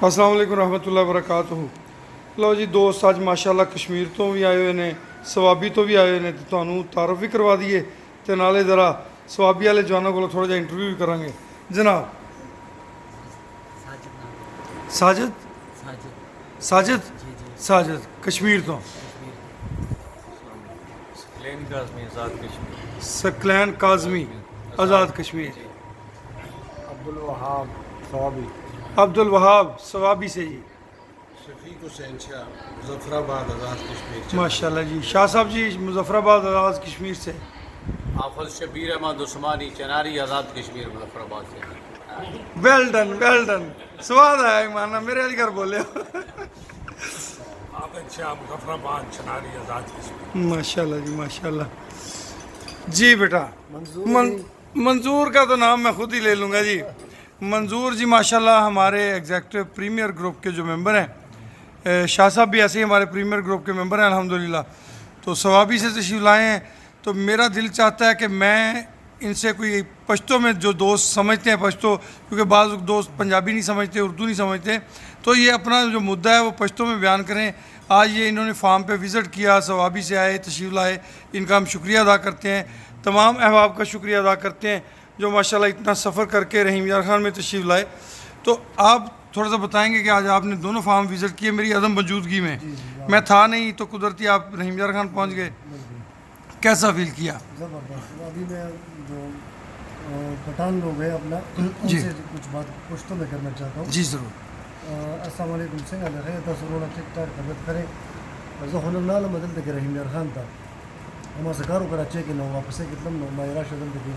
अस्सलाम वालेकुम रहमतुल्लाहि व बरकातहू। ਲਓ ਜੀ ਦੋਸਤ ਅੱਜ ਮਾਸ਼ਾਅੱਲਾ ਕਸ਼ਮੀਰ ਤੋਂ ਵੀ ਆਏ ਹੋਏ ਨੇ, ਸਵਾਬੀ ਤੋਂ ਵੀ ਆਏ ਹੋਏ ਨੇ, ਤੇ ਤੁਹਾਨੂੰ ਤਾਰਫ ਵੀ ਕਰਵਾ ਦਈਏ ਤੇ ਨਾਲੇ ਜ਼ਰਾ ਸਵਾਬੀ ਵਾਲੇ ਜਵਾਨਾਂ ਕੋਲੋਂ ਥੋੜਾ ਜਿਹਾ ਇੰਟਰਵਿਊ ਵੀ ਕਰਾਂਗੇ। ਜਨਾਬ ਸਾਜਦ ਸਾਜਦ ਸਾਜਦ ਕਸ਼ਮੀਰ ਤੋਂ ਸਕਲैन काज़मी आज़ाद कश्मीर। अब्दुल वहाब सवाबी से जी शफीक हुसैन शाह मुजफ्फराबाद आज़ाद कश्मीर। माशाल्लाह जी। शाह साहब जी मुजफ्फराबाद आज़ाद कश्मीर से। आफज शबीर अहमद उस्मानी चनारी आज़ाद कश्मीर मुजफ्फराबाद से। वेल डन स्वाद आया माना मेरे वाली घर बोले हो। आफज शाह मुजफ्फराबाद चनारी आज़ाद कश्मीर। माशाल्लाह जी माशाल्लाह जी। बेटा मंजूर का तो नाम मैं खुद ही ले लूँगा जी। मंजूर जी माशाल्लाह हमारे एग्जेक्टिव प्रीमियर ग्रुप के जो मेंबर हैं, शाह साहब भी ऐसे ही हमारे प्रीमियर ग्रुप के मेंबर हैं अल्हम्दुलिल्लाह। तो सवाबी से तशरीफ़ लाए हैं तो मेरा दिल चाहता है कि मैं इनसे कोई पश्तो में जो दोस्त समझते हैं पश्तो, क्योंकि बाज़ दोस्त पंजाबी नहीं समझते, उर्दू नहीं समझते, तो ये अपना जो मुद्दा है वो पश्तो में बयान करें। आज ये इन्होंने फार्म पे विज़िट किया, सवाबी से आए, तशरीफ़ लाए, इनका हम शुक्रिया अदा करते हैं। तमाम अहबाब का शुक्रिया अदा करते हैं जो माशाल्लाह इतना सफ़र करके रहीम यार खान में तशरीफ़ लाए। तो आप थोड़ा सा बताएंगे कि आज आपने दोनों फार्म विज़िट किए मेरी अदम मौजूदगी में। मैं था नहीं तो कुदरती आप रहीम यार खान पहुँच गए, कैसा फील किया? ज़बरदस्त। अभी मैं जो पठान लोग हैं अपना जी। उनसे कुछ बात पुश्तों में करना चाहता हूँ। जी ज़रूर। अस्सलाम वालेकुम सिंह अलैहि तसरोना ठीक ठाक खबत करें ज़ोहन नाल मदद के रहीम यार खान था हमारा सकारो करा चे के नो वापस के तम नो मायरा शदल के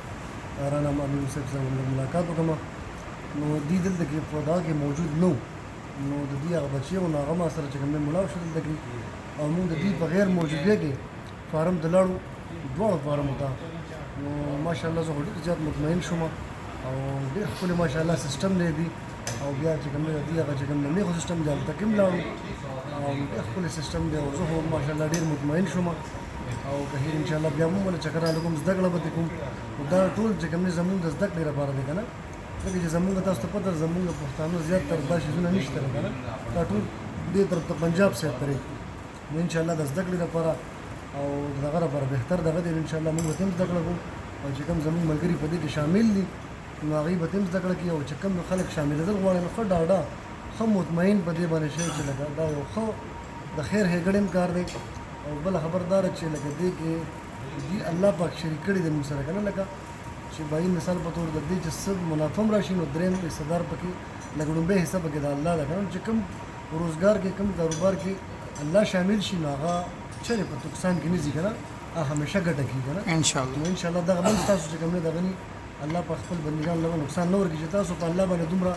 राना मामी से मुलाकात कमा नो दी दिल के खुदा के मौजूद नो नो दिया बच्चे और नागमा सर चकम में मुलाव शदल के और नो दी बगैर मौजूदगी के फार्म दलाड़ू دوړ فارم وتا نو ماشاءالله زه ډېر زیات مطمئن شوم او ډېر ښکلی ماشاءالله سیستم دی دی او بیا چې کوم دی هغه چې کوم نه خو سیستم دی هلته کوم لاړو او ډېر ښکلی سیستم دی او زه هم ماشاءالله ډېر مطمئن شوم او که هیر انشاءالله بیا موږ له چکر راغلو کوم زده کړه به کوم دا ټول چې کوم زموږ د زده کړې لپاره دی که نه ځکه چې زموږ تاسو ته پته زموږ پښتانه زیات تر دا شیزونه نشته که نه دا ټول دې طرف ته پنجاب سایډ پرې نو انشاءالله د زده کړې لپاره او دغه لپاره بهتر دغه دی انشاءالله موږ به هم زده کړه کوو او چې کوم زموږ ملګري په دې کې شامل دي نو هغوی به هم زده کړه کوي او چې کوم خلک شاملېدل غواړي نو ښه ډاډه ښه مطمئن په دې باندې شي چې لکه دا یو ښه د خیر ښېګړې هم کار دی او بله خبرداره چې لکه دې کې دې الله پاک شریک کړي دی موږ سره که نه لکه چې بهین مثال په طور د دې چې څه منافع هم راشي نو درېیم حصهدار پکې لکه لومبۍ حصه پکې د الله ده که نه چې کوم روزګار کې کوم کاروبار کې الله شامل شي نو هغه چرې په نقصان کې نه ځي که نه همیشه ګټه کېږي که نه انشاءالله نو انشاءالله دغه بل تاسو چې کوم دی دغه ني الله په خپل بندګانو له نقصان نه ورکړي چې تاسو په الله باندې دومره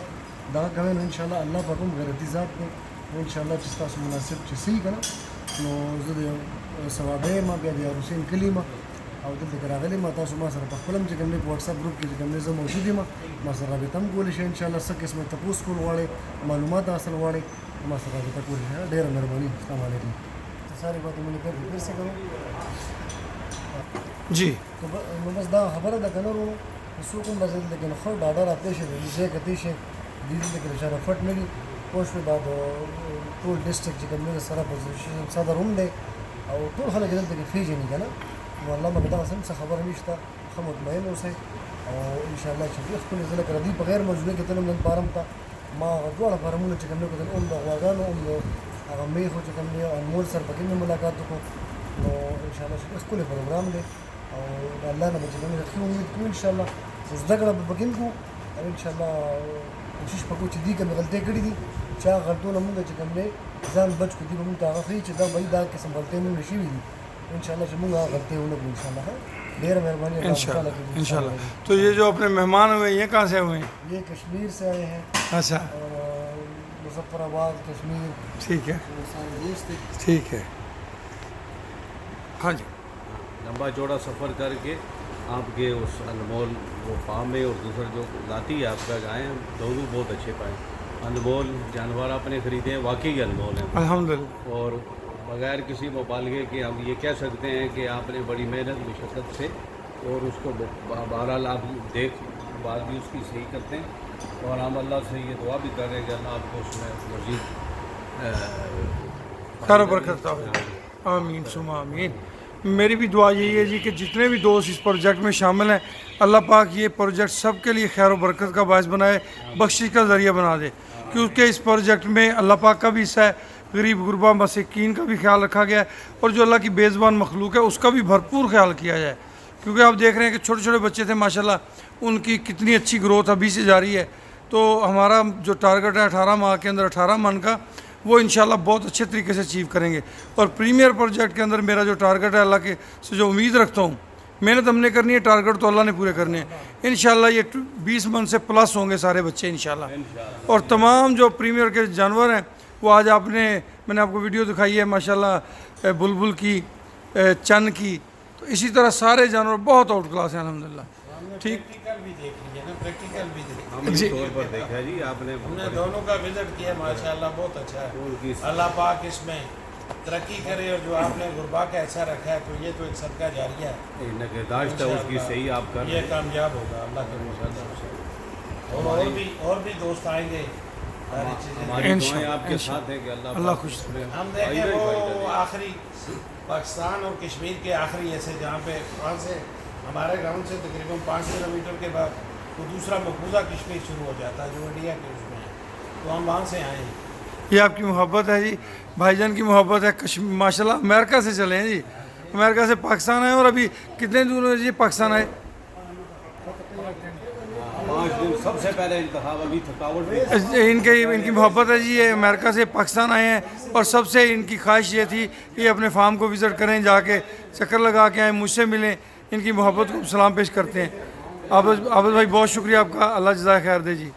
دغه کوئ نو انشاءالله الله پاک هم غیرتي ذات دی نو انشاءالله چې ستاسو مناسب چې صحیح که نه نو زه د ثوابه یم بیا د حسین کلي یم او دلته کې راغلی یم تاسو ما سره په خپل هم چې کوم دی په وټساپ ګروپ کې چې کوم دی زه موجود یم ما سره رابطه هم کولی شئ انشاءالله څه قسمه تپوس کول غواړئ معلومات حاصل غواړئ ما سره رابطه کولی شئ ډېره مهرباني السلام علیکم ساری باتیں میں نے کر پھر سے کروں जी। تو بس دا خبره ده که نه ورونو څوک هم به زه دلته کې نه ښه ډاډه راتلی شي ځای کتلی شي دې دلته کې د چا نه پټ نه دي پوه شوې دا د ټول ډسټرکټ چې کوم دی سره پوزیشن صدر هم دی او ټول خلک دلته کې پېژني که نه نو الله مګ دغسې هم څه خبره نشته ښه مطمئن اوسئ او انشاءالله چې ډېر ښکلې زه لکه د دوی په غیر موجودۍ کې تلم نن فارم ته ما هغه دواړه فارمونه چې کوم دی کتل هم د غواګانو هم د هغه میخو چې کوم دی انمول سره پکې مې ملاقات وکړو نو انشاءالله چې ډېر ښکلی پروګرام دی او د الله نه به چې کوم دی ښه امید کوو انشاءالله زده کړه به پکې هم کوو او انشاءالله کوشش به کوو چې دوی کومې غلطۍ کړي دي چې هغه غلطونه مونږ چې کوم دی ځان بچ کړو دوی به مونږ ته هغه ښیي چې دا بهي دا قسم غلطۍ مونږ نه شوي دي انشاءالله چې مونږ هغه غلطۍ ونه کړو انشاءالله ډېره مهرباني انشاءاللہ تو یہ جو اپنے مہمان ہوئے یہ کہاں سے ہوئے ہیں؟ یہ کشمیر سے آئے ہیں اچھا اور مظفرآباد کشمیر ٹھیک ہے سارے دیش سے ٹھیک ہے ہاں جی لمبا چوڑا سفر کر کے آپ کے اس انمول وہ فارم میں اور دوسرا جو ذاتی آپ کا گائے ہیں دونوں بہت اچھے پائے انمول جانور آپ نے خریدے ہیں واقعی انمول ہیں الحمدللہ اور بغیر کسی مبالغے کے ہم یہ کہہ سکتے ہیں کہ آپ نے بڑی محنت مشقت سے اور اس کو بہرحال آپ बात भी उसकी सही करते हैं और हम अल्लाह से ये दुआ भी कर रहे हैं कि अल्लाह आपको उसमें मज़ीद खैर बरकत हो। आमीन सुमा आमीन। मेरी भी दुआ यही है जी कि जितने भी दोस्त इस प्रोजेक्ट में शामिल हैं, अल्लाह पाक ये प्रोजेक्ट सब के लिए खैर बरकत का बायस बनाए, बख्शिश का ज़रिया बना दे, क्योंकि इस प्रोजेक्ट में अल्लाह पाक का भी हिस्सा है, गरीब गुरबा मसाकीन का भी ख्याल रखा गया है और जो अल्लाह की बेज़बान मखलूक है उसका भी भरपूर ख्याल किया जाए। क्योंकि आप देख रहे हैं कि छोटे छोटे बच्चे थे माशाल्लाह, उनकी कितनी अच्छी ग्रोथ अभी से जारी है। तो हमारा जो टारगेट है 18 माह के अंदर 18 मन का, वो इंशाल्लाह बहुत अच्छे तरीके से अचीव करेंगे। और प्रीमियर प्रोजेक्ट के अंदर मेरा जो टारगेट है, अल्लाह के से जो उम्मीद रखता हूँ, मेहनत हमने करनी है, टारगेट तो अल्लाह ने पूरे करने हैं। इंशाल्लाह ये 20 मन से प्लस होंगे सारे बच्चे इंशाल्लाह। और तमाम जो प्रीमियर के जानवर हैं वो आज मैंने आपको वीडियो दिखाई है माशाल्लाह, बुलबुल की, चन की, तो इसी तरह सारे जानवर बहुत आउट क्लास हैं अल्हम्दुलिल्लाह। ठीक, प्रैक्टिकल भी देख लीजिए ना, प्रैक्टिकल भी देख अमली तौर पर देखा जी आपने। हमने दोनों का विजिट किया, माशाल्लाह बहुत अच्छा है। उनकी अल्लाह पाक इसमें तरक्की करे और जो आपने गुरबा का ऐसा रखा है तो ये तो एक सदका जारिया है, नगहदाश्त है उसकी सही आप कर रहे ये हैं। कामयाब होगा अल्लाह के मुसल्लम से। और भी दोस्त आएंगे, सारी चीज़ें हमारी दुआएं आपके साथ हैं कि अल्लाह खुश रखे। हम देखें वो आखिरी पाकिस्तान और कश्मीर के आखिरी ऐसे जहाँ पे वहाँ से हमारे गांव से तकरीबन 5 किलोमीटर के बाद वो दूसरा मकबूजा कश्मीर शुरू हो जाता है जो इंडिया के उसमें है, तो हम वहाँ से आए हैं। ये आपकी मोहब्बत है जी, भाईजान की मोहब्बत है। कश्मीर माशाल्लाह अमेरिका से चले हैं जी, अमेरिका से पाकिस्तान आए। और अभी कितने दूर है जी पाकिस्तान आए? 5 दिन सबसे पहले इंतखाब, अभी थकावट भी इनकी मोहब्बत है जी, ये अमेरिका से पाकिस्तान आए हैं और सबसे इनकी ख्वाहिश ये थी कि ये अपने फार्म को विज़िट करें, जाके चक्कर लगा के आएँ, मुझसे मिलें, इनकी मोहब्बत को सलाम पेश करते हैं। आबद भाई बहुत शुक्रिया आपका, अल्लाह जज़ाए खैर दे जी।